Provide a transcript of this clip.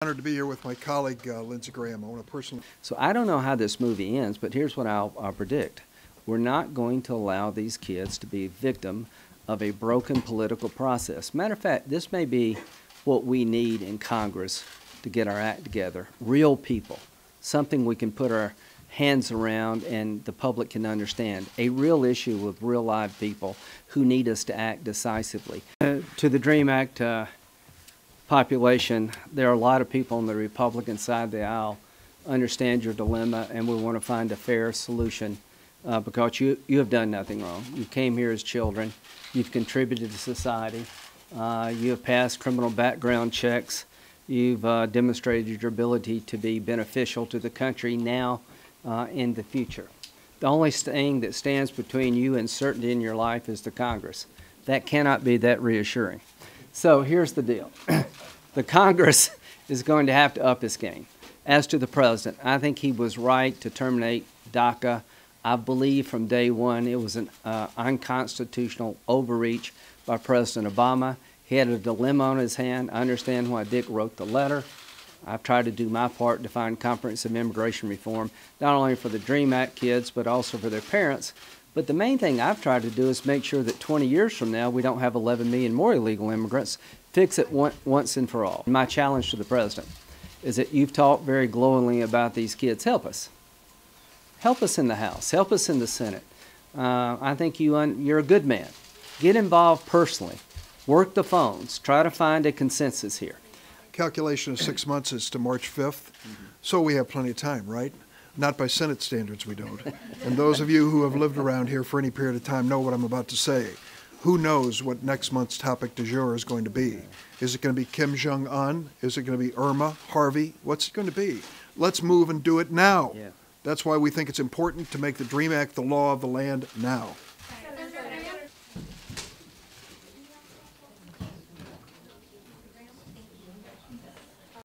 Honored to be here with my colleague, Lindsey Graham. I want to personally. So I don't know how this movie ends, but here's what I'll predict. We're not going to allow these kids to be a victim of a broken political process. Matter of fact, this may be what we need in Congress to get our act together. Real people, something we can put our hands around and the public can understand. A real issue with real live people who need us to act decisively. To the DREAM Act population, there are a lot of people on the Republican side of the aisle understand your dilemma, and we want to find a fair solution because you have done nothing wrong. You came here as children. You've contributed to society. You have passed criminal background checks. You've demonstrated your ability to be beneficial to the country now in the future. The only thing that stands between you and certainty in your life is the Congress. That cannot be that reassuring. So here's the deal. The Congress is going to have to up its game. As to the president, I think he was right to terminate DACA. I believe from day one it was an unconstitutional overreach by President Obama. He had a dilemma on his hand. I understand why Dick wrote the letter. I've tried to do my part to find comprehensive immigration reform, not only for the DREAM Act kids, but also for their parents. But the main thing I've tried to do is make sure that 20 years from now we don't have 11 million more illegal immigrants. Fix it once and for all. My challenge to the president is that you've talked very glowingly about these kids. Help us. Help us in the House. Help us in the Senate. I think you're a good man. Get involved personally. Work the phones. Try to find a consensus here. Calculation of 6 months is to March 5th, so we have plenty of time, right? Not by Senate standards, we don't. And those of you who have lived around here for any period of time know what I'm about to say. Who knows what next month's topic du jour is going to be? Is it going to be Kim Jong-un? Is it going to be Irma, Harvey? What's it going to be? Let's move and do it now. Yeah. That's why we think it's important to make the DREAM Act the law of the land now.